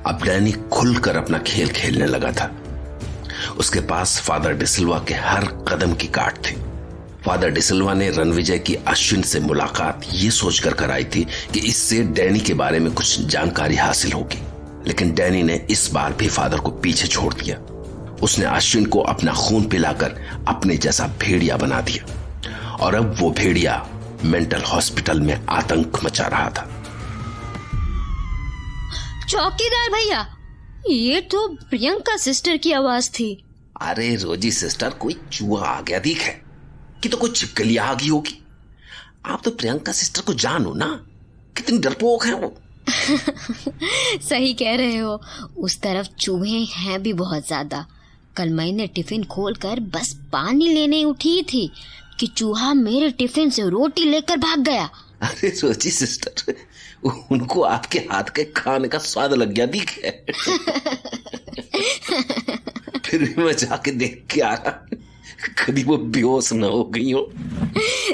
अब डैनी खुलकर अपना खेल खेलने लगा था। उसके पास फादर डिसिल्वा के हर कदम की काट थी। फादर डिसिल्वा ने रणविजय की अश्विन से मुलाकात ये सोचकर कराई थी कि इससे डैनी के बारे में कुछ जानकारी हासिल होगी, लेकिन डैनी ने इस बार भी फादर को पीछे छोड़ दिया। उसने अश्विन को अपना खून पिलाकर अपने जैसा भेड़िया बना दिया और अब वो भेड़िया मेंटल हॉस्पिटल में आतंक मचा रहा था। चौकीदार भैया, ये तो प्रियंका सिस्टर की आवाज थी। अरे रोजी सिस्टर, कोई चूहा आ गया दिख है कि तो कोई छिपकली आ गई होगी। आप तो प्रियंका सिस्टर को जानो ना, कितनी डरपोक है वो। सही कह रहे हो, उस तरफ चूहे हैं भी बहुत ज्यादा। कल मैंने टिफिन खोलकर बस पानी लेने उठी थी कि चूहा मेरे टिफिन से रोटी लेकर भाग गया। अरे रोजी सिस्टर, उनको आपके हाथ के खाने का स्वाद लग गया दिख है। फिर भी मैं जाके देख के आ रहा, कभी वो बेहोश न हो गई हो।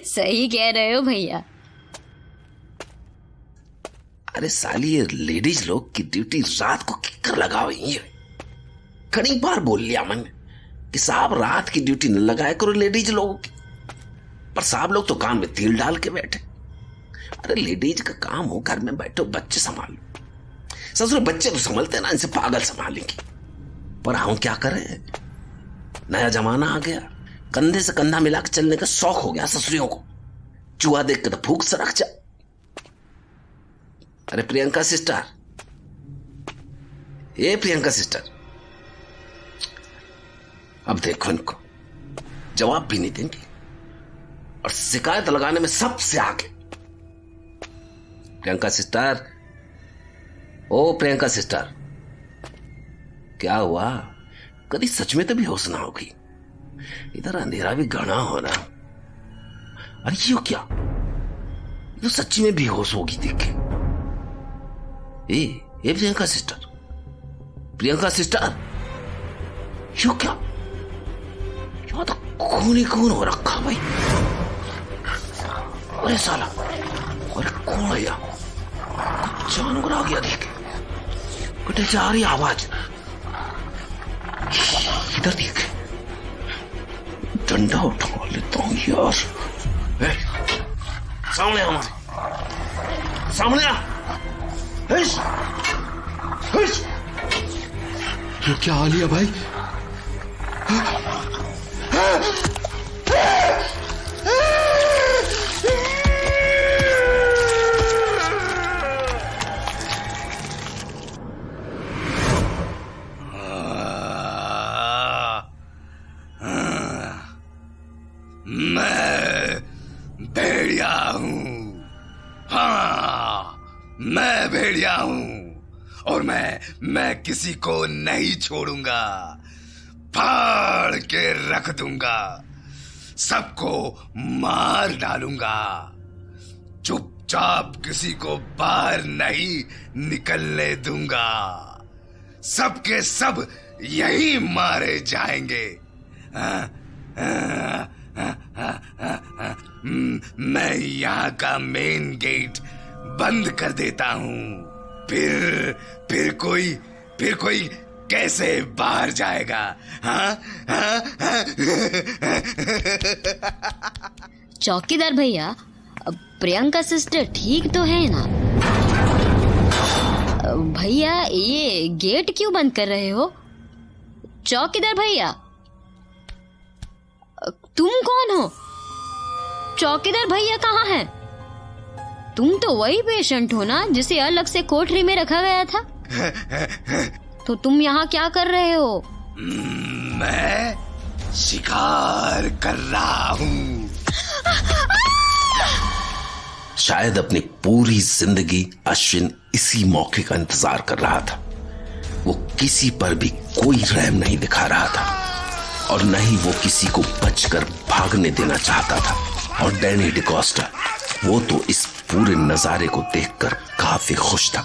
सही कह रहे हो भैया। अरे साली, ये लेडीज लोग की ड्यूटी रात को किकर लगा हुई है। कई बार बोल लिया मैंने कि साहब रात की ड्यूटी न लगाया करो लेडीज लोगों की, पर साहब लोग तो कान में तेल डाल के बैठे। अरे लेडीज का काम हो घर में बैठो, बच्चे संभालो। ससुर बच्चे तो संभलते ना, इनसे पागल संभालेंगे। पर हम क्या करें, नया जमाना आ गया, कंधे से कंधा मिलाकर चलने का शौक हो गया ससुरियों को। चूहा देख के तो फूंक से रख जा। अरे प्रियंका सिस्टर, ये प्रियंका सिस्टर, अब देखो इनको जवाब भी नहीं देंगे और शिकायत लगाने में सबसे आगे। प्रियंका सिस्टर, ओ प्रियंका सिस्टर, क्या हुआ? कभी सच में तो बेहोश ना होगी। इधर अंधेरा भी घना हो रहा। अरे ये क्या, ये तो सच्ची में बेहोश होगी देख के। ए प्रियंका सिस्टर, प्रियंका सिस्टर, यो क्या, यहाँ तो खून ही खून हो रखा भाई। अरे साला, अरे कौन है यहाँ? कुछ जानवर आ गया देख, कटे जा रही आवाज। इधर देख, डंडा उठा लेता हूँ यार। सामने आ, हमारे सामने आ। ये क्या हाल है भाई? मैं भेड़िया हूँ। हाँ, मैं भेड़िया हूँ और मैं किसी को नहीं छोड़ूंगा। फाड़ के रख दूंगा, सबको मार डालूंगा। चुपचाप किसी को बाहर नहीं निकलने दूंगा। सबके सब यही मारे जाएंगे। मैं यहाँ का मेन गेट बंद कर देता हूँ। फिर कोई कैसे बाहर जाएगा? हाँ? चौकीदार भैया, प्रियंका सिस्टर ठीक तो है ना? भैया ये गेट क्यों बंद कर रहे हो? चौकीदार भैया, तुम कौन हो? चौकीदार भैया कहाँ हैं? तुम तो वही पेशेंट हो ना जिसे अलग से कोठरी में रखा गया था? तो तुम यहाँ क्या कर रहे हो? मैं शिकार कर रहा हूँ। शायद अपनी पूरी जिंदगी अश्विन इसी मौके का इंतजार कर रहा था। वो किसी पर भी कोई रहम नहीं दिखा रहा था और न ही वो किसी को बचकर भागने देना चाहता था। और डैनी डिकोस्टा, वो तो इस पूरे नजारे को देखकर काफी खुश था,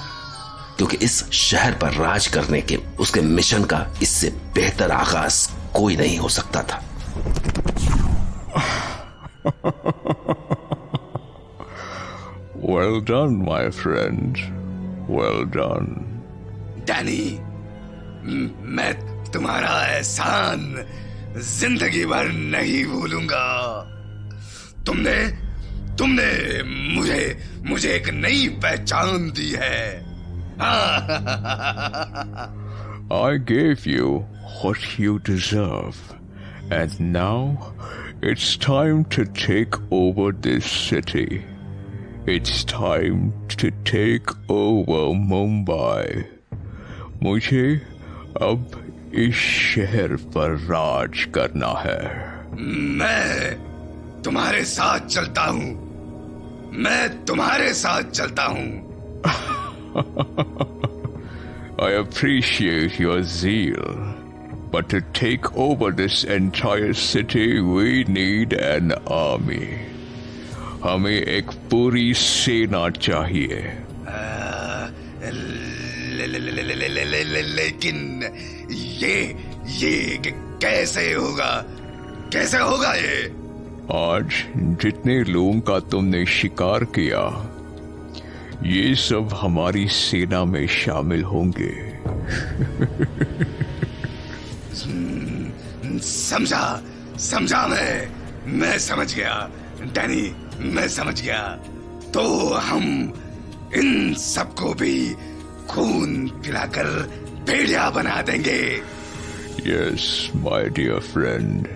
क्योंकि इस शहर पर राज करने के उसके मिशन का इससे बेहतर आगाज कोई नहीं हो सकता था। Well done, my friend. Well done. Danny, मैं तुम्हारा एहसान जिंदगी भर नहीं भूलूंगा। तुमने मुझे एक नई पहचान दी है। I gave you what you deserve, and now it's time to take over this city. It's time to take over Mumbai. मुझे अब इस शहर पर राज करना है। मैं तुम्हारे साथ चलता हूँ। I appreciate your zeal, but to take over this entire city, we need an army. हमें एक पूरी सेना चाहिए। लेकिन ये कैसे होगा ये? आज जितने लोगों का तुमने शिकार किया, ये सब हमारी सेना में शामिल होंगे। समझा मैं समझ गया डैनी, मैं समझ गया। तो हम इन सबको भी खून पिलाकर भेड़िया बना देंगे। Yes, my dear friend,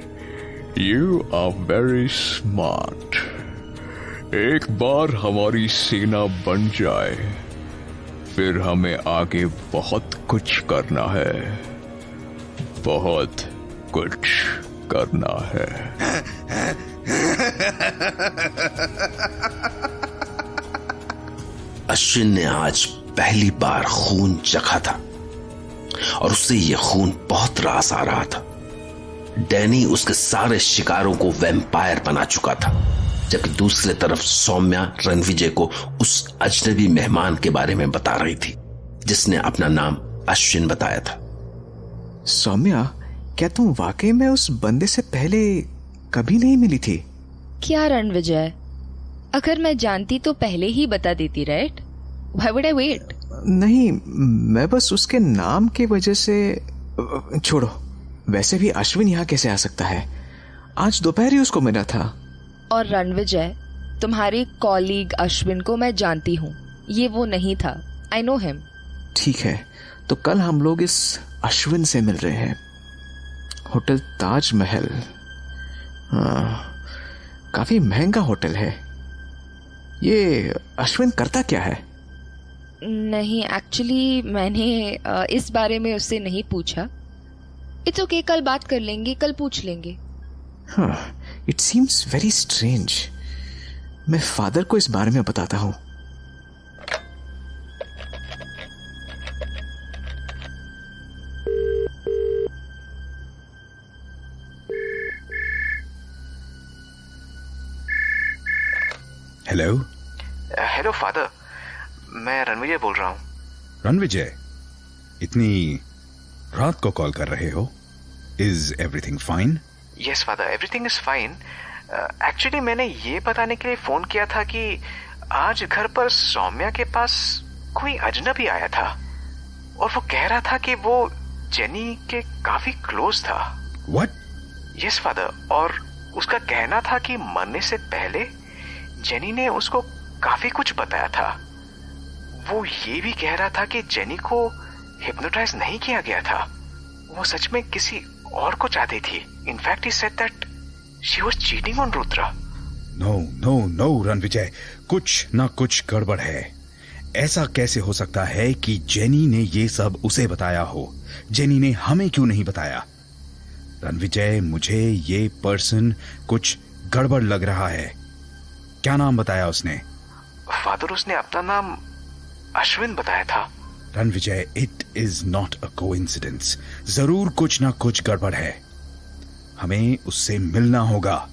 you are very smart. एक बार हमारी सेना बन जाए, फिर हमें आगे बहुत कुछ करना है। बहुत कुछ करना है। अश्विन ने आज पहली बार खून चखा था और उससे यह खून बहुत रास आ रहा था। डैनी उसके सारे शिकारों को वैम्पायर बना चुका था, जबकि दूसरी तरफ सौम्या रणविजय को उस अजनबी मेहमान के बारे में बता रही थी जिसने अपना नाम अश्विन बताया था। सौम्या, क्या तुम वाकई में उस बंदे से पहले कभी नहीं मिली थी? क्या रणविजय, अगर मैं जानती तो पहले ही बता देती, right? Why would I wait? नहीं, मैं बस उसके नाम की वजह से। छोड़ो, वैसे भी अश्विन यहाँ कैसे आ सकता है? आज दोपहर ही उसको मिला था। और रणविजय, तुम्हारे कॉलीग अश्विन को मैं जानती हूँ, ये वो नहीं था। I know him. ठीक है, तो कल हम लोग इस अश्विन से मिल रहे हैं, होटल ताजमहल। काफी महंगा होटल है। ये अश्विन करता क्या है? नहीं, एक्चुअली मैंने इस बारे में उससे नहीं पूछा। इट्स ओके, कल बात कर लेंगे, कल पूछ लेंगे। It seems very strange. मैं फादर को इस बारे में बताता हूँ। हेलो। हेलो फादर, मैं रणविजय बोल रहा हूँ। रणविजय, इतनी रात को कॉल कर रहे हो? Is everything fine? Yes father, everything is fine. Actually मैंने ये बताने के लिए फोन किया था कि आज घर पर सौम्या के पास कोई अजनबी आया था और वो कह रहा था कि वो जेनी के काफी क्लोज था। व्हाट? यस फादर, और उसका कहना था कि मरने से पहले जेनी ने उसको काफी कुछ बताया था। वो ये भी कह रहा था कि जेनी को हिप्नोटाइज नहीं किया गया था, वो सच में किसी और को चाहती थी। In fact he said that she was cheating on Rudra. No no no Ranvijay, कुछ ना कुछ गड़बड़ है। ऐसा कैसे हो सकता है कि जेनी ने ये सब उसे बताया हो? जेनी ने हमें क्यों नहीं बताया? रणविजय, मुझे ये पर्सन कुछ गड़बड़ लग रहा है। क्या नाम बताया उसने? फादर, उसने अपना नाम अश्विन बताया था। Ranvijay, it is not a coincidence. जरूर कुछ ना कुछ गड़बड़ है। हमें उससे मिलना होगा।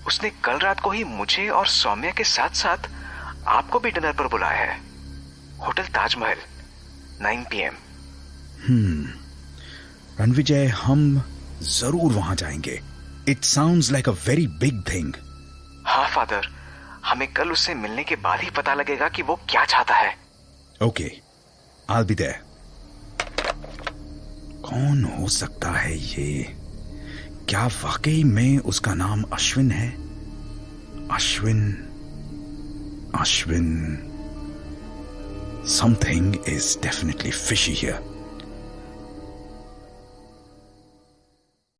उसने कल रात को ही मुझे और सौम्या के साथ साथ आपको भी डिनर पर बुलाया है, होटल ताजमहल, 9 PM। रणविजय, हम जरूर वहां जाएंगे। It sounds like a very big thing. हाँ फादर, हमें कल उससे मिलने के बाद ही पता लगेगा कि वो क्या चाहता है। Okay, I'll be there. कौन हो सकता है ये? क्या वाकई में उसका नाम अश्विन है? Ashwin, Ashwin. Something is definitely fishy here.